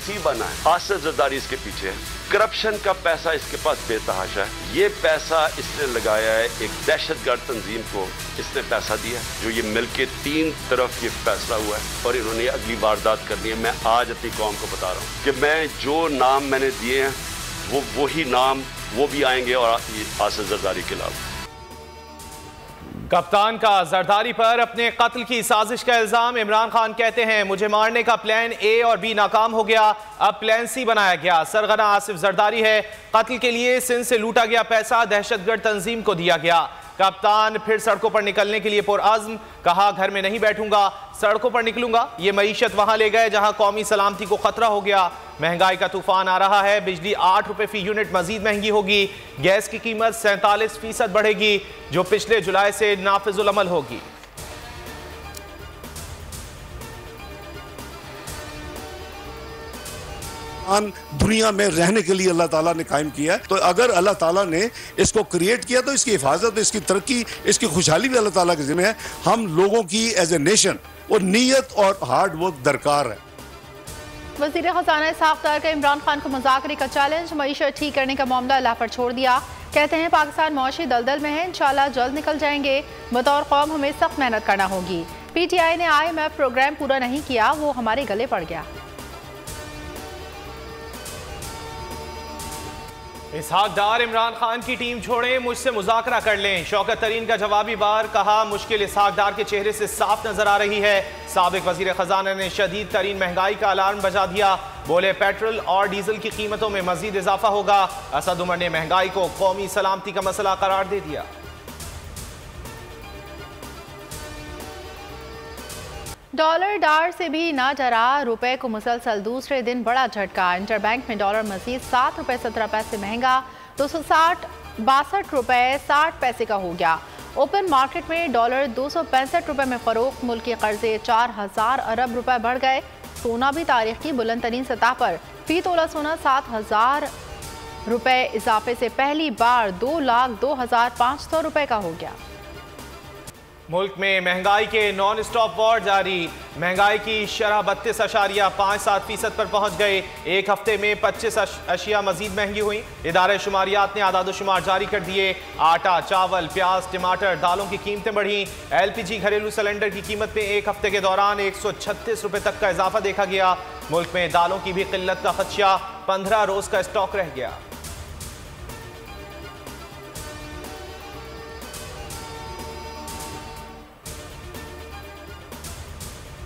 सी बना है। आसिफ जरदारी इसके पीछे है, करप्शन का पैसा इसके पास बेतहाशा है। ये पैसा इसने लगाया है एक दहशतगर्द तंजीम को, इसने पैसा दिया जो ये मिलके 3 तरफ ये फैसला हुआ है और इन्होंने अगली वारदात करनी है। मैं आज अपनी कौम को बता रहा हूँ कि मैं जो नाम मैंने दिए हैं वही नाम वो भी आएंगे और आसिफ जरदारी के खिलाफ। कप्तान का जरदारी पर अपने कत्ल की साजिश का इल्जाम। इमरान खान कहते हैं मुझे मारने का प्लान ए और बी नाकाम हो गया, अब प्लान सी बनाया गया। सरगना आसिफ जरदारी है, कत्ल के लिए सिंध से लूटा गया पैसा दहशतगर्द तंजीम को दिया गया। कप्तान फिर सड़कों पर निकलने के लिए पुरअज़्म, कहा घर में नहीं बैठूंगा, सड़कों पर निकलूंगा। ये मईशत वहां ले गए जहां कौमी सलामती को खतरा हो गया। महंगाई का तूफान आ रहा है, बिजली 8 रुपए फी यूनिट मजीद महंगी होगी। गैस की कीमत 47% बढ़ेगी जो पिछले जुलाई से नाफिजुल अमल होगी। दुनिया में रहने के लिए अल्लाह ताला ने कायम किया है, तो अगर अल्लाह ताला ने इसको क्रिएट किया तो इसकी हिफाजत, इसकी तरक्की, इसकी खुशहाली भी अल्लाह ताला के जिम्मे है। हम लोगों की एज ए नेशन और नीयत और हार्ड वर्क दरकार है। वज़ीर ख़ज़ाना इसहाक़ डार का इमरान खान को मुज़ाकरे का चैलेंज, मईशत ठीक करने का मामला अल्लाह पर छोड़ दिया। कहते हैं पाकिस्तान मौशी दलदल में है, इंशाल्लाह जल्द निकल जाएंगे। बतौर कौम हमें सख्त मेहनत करना होगी। PTI ने IMF प्रोग्राम पूरा नहीं किया, वो हमारे गले पड़ गया। इसहाक़ डार इमरान खान की टीम छोड़ें, मुझसे मुज़ाकरा कर लें। शौकत तरीन का जवाबी बार, कहा मुश्किल इसहाक़ डार के चेहरे से साफ नजर आ रही है। साबिक वज़ीर ख़जाना ने शदीद तरीन महंगाई का अलार्म बजा दिया। बोले पेट्रोल और डीजल की कीमतों में मजीद इजाफा होगा। असद उमर ने महंगाई को कौमी सलामती का मसला करार दे दिया। डॉलर डार से भी ना डरा, रुपए को मुसलसल दूसरे दिन बड़ा झटका। इंटरबैंक में डॉलर मजीद 7 रुपए 17 पैसे महंगा, 262 रुपए 60 पैसे का हो गया। ओपन मार्केट में डॉलर 265 रुपए में फरोख्त। मुल्क के कर्जे 4000 अरब रुपए बढ़ गए। सोना भी तारीख की बुलंद तरीन सतह पर, फी तोला सोना 7000 रुपए इजाफे से पहली बार 2,02,500 रुपए का हो गया। मुल्क में महंगाई के नॉन स्टॉप वॉर जारी। महंगाई की शरह 32.57% पर पहुंच गए। एक हफ्ते में 25 अशिया मजीद महंगी हुई। इदारे शुमारियात ने आदाद-ओ-शुमार जारी कर दिए। आटा, चावल, प्याज, टमाटर, दालों की कीमतें बढ़ी। LPG घरेलू सिलेंडर की कीमत में एक हफ्ते के दौरान 136 रुपए तक का इजाफा देखा गया। मुल्क में दालों की भी किल्लत का खदशा, 15 रोज का स्टॉक रह गया।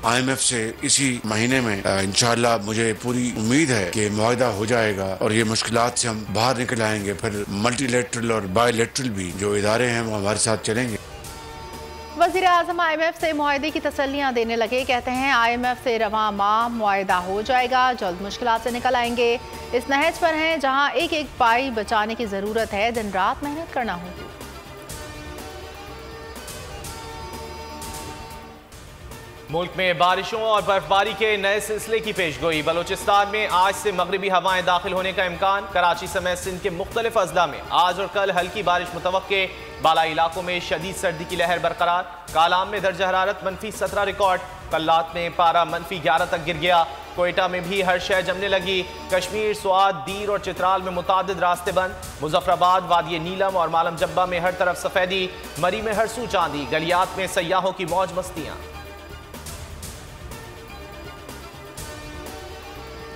IMF से इसी महीने में इंशाअल्लाह मुझे पूरी उम्मीद है कि मुआहदा हो जाएगा और ये मुश्किलात से हम बाहर निकल आएंगे। फिर मल्टीलेटरल और बायलेटरल भी जो इदारे हैं वो हमारे साथ चलेंगे। वज़ीर आज़म IMF से मुआहदे की तसल्लियाँ देने लगे। कहते हैं IMF से रवां माह मुआहदा हो जाएगा, जल्द मुश्किलात से निकल आएंगे। इस नहज पर हैं जहाँ एक एक पाई बचाने की ज़रूरत है, दिन रात मेहनत करना होगी। मुल्क में बारिशों और बर्फबारी के नए सिलसिले की पेशगोई। बलोचिस्तान में आज से मगरबी हवाएं दाखिल होने का इम्कान। कराची समेत सिंध के मुख्तलिफ अजला में आज और कल हल्की बारिश मुतवक्के। बालाई इलाकों में शदीद सर्दी की लहर बरकरार। कालाम में दर्ज हरारत -17 रिकॉर्ड। कल्लात में पारा -11 तक गिर गया। कोयटा में भी हर शय जमने लगी। कश्मीर, स्वात, दीर और चित्राल में मुतादिद रास्ते बंद। मुजफ्फराबाद, वादी नीलम और मालम जब्बा में हर तरफ सफेदी। मरी में हरसू चांदी। गलियात में सयाहों की मौज मस्तियाँ।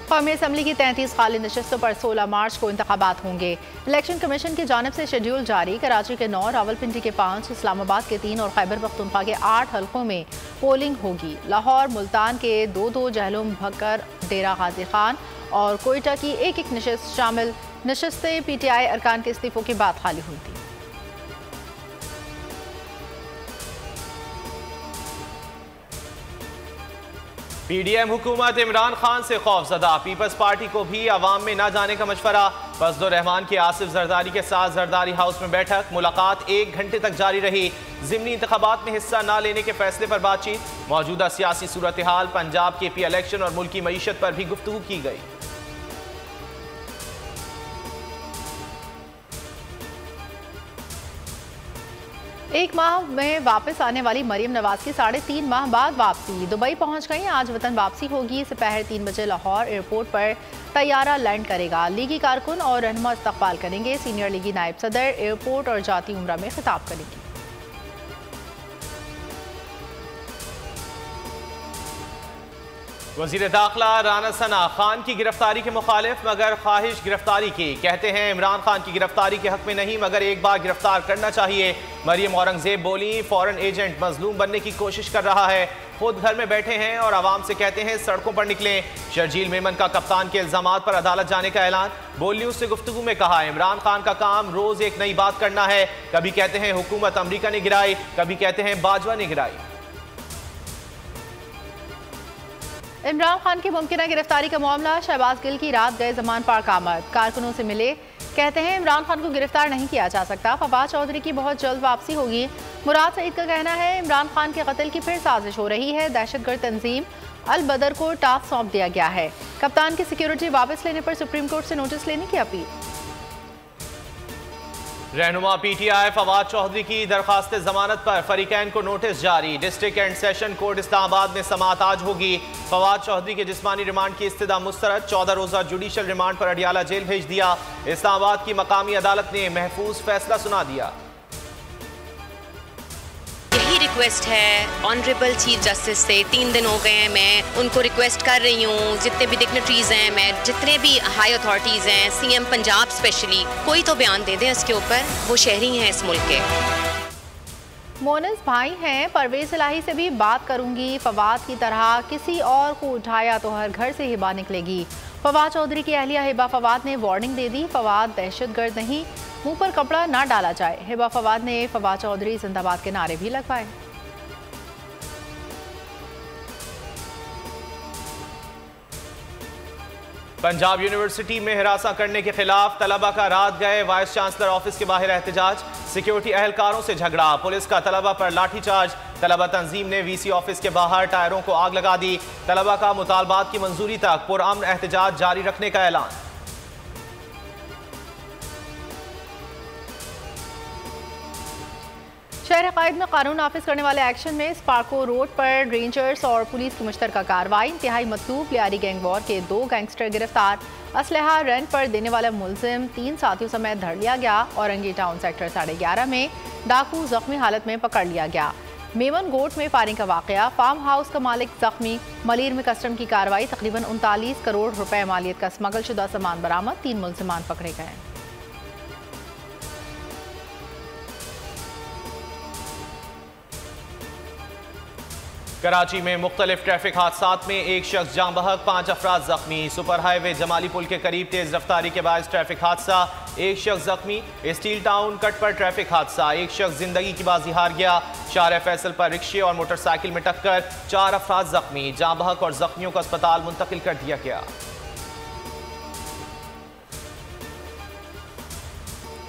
कौमी असम्बली की 33 खाली नशस्तों पर 16 मार्च को इंतखाबात होंगे। इलेक्शन कमीशन की जानिब से शेड्यूल जारी। कराची के 9, रावलपिंडी के 5, इस्लामाबाद के 3 और खैबर पख्तूनख्वा के 8 हल्कों में पोलिंग होगी। लाहौर, मुल्तान के 2-2, जहलुम, भक्कर, डेरा गाजी खान और कोयटा की एक नशस्त शामिल। नशस्तें PTI अरकान के इस्तीफों के बाद खाली हुई थी। PDM हुकूमत इमरान खान से खौफजदा। पीपल्स पार्टी को भी अवाम में न जाने का मशवरा। फजलुर रहमान की आसिफ जरदारी के साथ जरदारी हाउस में बैठक। मुलाकात 1 घंटे तक जारी रही। ज़िमनी इंतखाबात में हिस्सा न लेने के फैसले पर बातचीत। मौजूदा सियासी सूरत हाल, पंजाब KP इलेक्शन और मुल्की मईशत पर भी गुफ्तगू की गई। एक माह में वापस आने वाली मरियम नवाज की 3.5 माह बाद वापसी। दुबई पहुंच गई, आज वतन वापसी होगी। दोपहर 3 बजे लाहौर एयरपोर्ट पर तैयारा लैंड करेगा। लीगी कारकुन और रहनुमा इस्तकबाल करेंगे। सीनियर लीगी नायब सदर एयरपोर्ट और जाती उम्रा में खिताब करेंगी। वज़ीर दाखिला राना सना खान की गिरफ्तारी के मुखालिफ मगर ख्वाहिश गिरफ्तारी की। कहते हैं इमरान खान की गिरफ्तारी के हक में नहीं मगर एक बार गिरफ्तार करना चाहिए। मरियम औरंगजेब बोली, फॉरेन एजेंट मजलूम बनने की कोशिश कर रहा है, खुद घर में बैठे हैं और आवाम से कहते हैं सड़कों पर निकलें। शर्जील मेमन का कप्तान के इल्जामात पर अदालत जाने का ऐलान। बोल न्यूज से गुफ्तगू में कहा, इमरान खान का काम रोज एक नई बात करना है। कभी कहते हैं हुकूमत अमरीका ने गिराई, कभी कहते हैं बाजवा ने गिराई। इमरान खान की मुमकिन गिरफ्तारी का मामला, शहबाज गिल की रात गए जमान पार्क आमद, कारकुनों से मिले, कहते हैं इमरान खान को गिरफ्तार नहीं किया जा सकता। फवाद चौधरी की बहुत जल्द वापसी होगी। मुराद सईद का कहना है इमरान खान के कत्ल की फिर साजिश हो रही है। दहशतगर्द तंजीम अल बदर को टास्क सौंप दिया गया है। कप्तान की सिक्योरिटी वापस लेने पर सुप्रीम कोर्ट से नोटिस लेने की अपील। रहनुमा पीटीआई फवाद चौधरी की दरखास्त जमानत पर फरीकैन को नोटिस जारी। District and session court Islamabad में समाअत आज होगी। फवाद चौधरी के जिस्मानी रिमांड की इस्तदा मुस्तरद। 14 रोजा जुडिशल रिमांड पर अडियाला जेल भेज दिया। इस्लामाबाद की मकामी अदालत ने महफूज फैसला सुना दिया। यही रिक्वेस्ट है ऑनरेबल चीफ जस्टिस से। 3 दिन हो गए हैं, मैं उनको रिक्वेस्ट कर रही हूँ, जितने भी डिग्नेटरीज हैं, मैं जितने भी हाई अथॉरिटीज़ हैं, सीएम पंजाब स्पेशली, कोई तो बयान दे दें इसके ऊपर। वो शहरी हैं इस मुल्क के। मोनिस भाई हैं, परवेज इलाही से भी बात करूंगी। फवाद की तरह किसी और को उठाया तो हर घर से हिबा निकलेगी। फवाद चौधरी की अहलिया हिबा फवाद ने वार्निंग दे दी, फवाद दहशतगर्द नहीं, मुंह पर कपड़ा ना डाला जाए। हिबा फवाद ने फवाद चौधरी जिंदाबाद के नारे भी लगवाए। पंजाब यूनिवर्सिटी में हिरासा करने के खिलाफ तलबा का रात गए वाइस चांसलर ऑफिस के बाहर एहतजाज। सिक्योरिटी अहलकारों से झगड़ा, पुलिस का तलबा पर लाठीचार्ज। तलबा तंजीम ने वीसी ऑफिस के बाहर टायरों को आग लगा दी। तलबा का मुतालबात की मंजूरी तक पुरअमन एहतजाज जारी रखने का ऐलान। शहर कायद में कानून नाफिज करने वाले एक्शन में स्पार्को रोड पर रेंजर्स और पुलिस की मुश्तरका कार्रवाई। इंतहाई मतलूब लियारी गैंग वॉर के 2 गैंगस्टर गिरफ्तार। असलहा रेंट पर देने वाला मुलजिम 3 साथियों समेत धर लिया गया। औरंगी टाउन सेक्टर 11.5 में डाकू जख्मी हालत में पकड़ लिया गया। मेमन गोट में फायरिंग का वाकया, फार्म हाउस का मालिक जख्मी। मलीर में कस्टम की कार्रवाई, तकरीबन 39 करोड़ रुपए मालियत का स्मगल शुदा सामान बरामद। 3 मुलजिमान पकड़े गए। कराची में मुख्तलिफ ट्रैफिक हादसात में एक शख्स जाँ बहक, 5 अफराद जख्मी। सुपर हाईवे जमाली पुल के करीब तेज रफ्तारी के बायस ट्रैफिक हादसा, एक शख्स जख्मी। स्टील टाउन कट पर ट्रैफिक हादसा, एक शख्स जिंदगी की बाजी हार गया। शार फैसल पर रिक्शे और मोटरसाइकिल में टक्कर, 4 अफराद जख्मी। जाँ बहक और जख्मियों को अस्पताल मुंतकिल कर दिया गया।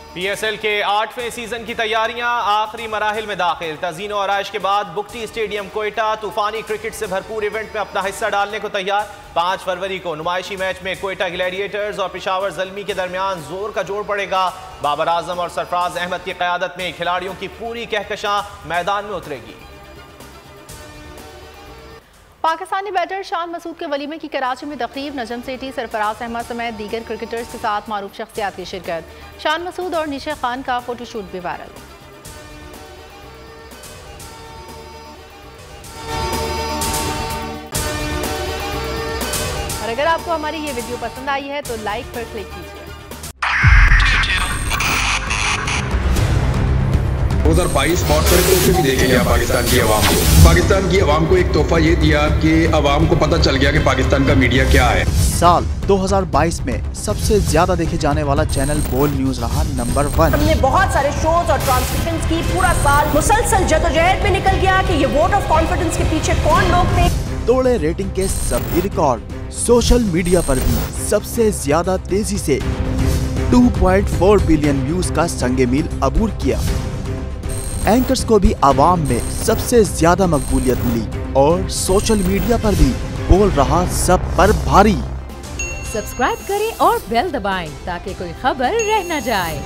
PSL के 8वें सीजन की तैयारियां आखिरी मराहिल में दाखिल। तज़ीन और आराइश के बाद बुकटी स्टेडियम कोयटा तूफानी क्रिकेट से भरपूर इवेंट में अपना हिस्सा डालने को तैयार। 5 फरवरी को नुमाइशी मैच में कोयटा ग्लैडिएटर्स और पेशावर ज़ल्मी के दरमियान जोर का जोड़ पड़ेगा। बाबर आजम और सरफराज अहमद की क़यादत में खिलाड़ियों की पूरी कहकशां मैदान में उतरेगी। पाकिस्तानी बैटर शान मसूद के वलीमे की कराची में तकरीब, नजम सेठी, सरफराज अहमद समेत दीगर क्रिकेटर्स के साथ मारूफ शख्सियात की शिरकत। शान मसूद और निशा खान का फोटोशूट भी वायरल। और अगर आपको हमारी ये वीडियो पसंद आई है तो लाइक पर क्लिक कीजिए। 2022 बहुत सारे तोहफे भी देके गया पाकिस्तान की आवाम को। पाकिस्तान की आवाम को एक तोहफा ये दिया कि आवाम को पता चल गया कि पाकिस्तान का मीडिया क्या है। साल 2022 में सबसे ज्यादा देखे जाने वाला चैनल बोल न्यूज रहा नंबर 1। हमने बहुत सारे शोज और ट्रांसमिशंस की, पूरा साल मुसलसल जदोजहद में निकल गया कि ये वोट ऑफ कॉन्फिडेंस के पीछे कौन लोग थे। तोड़े रेटिंग के सभी रिकॉर्ड। सोशल मीडिया पर भी सबसे ज्यादा तेजी से 2.4 बिलियन व्यूज का संगे मील अबूर किया। एंकर्स को भी आवाम में सबसे ज्यादा मकबूलियत मिली और सोशल मीडिया पर भी बोल रहा सब पर भारी। सब्सक्राइब करें और बेल दबाएं ताकि कोई खबर रह न जाए।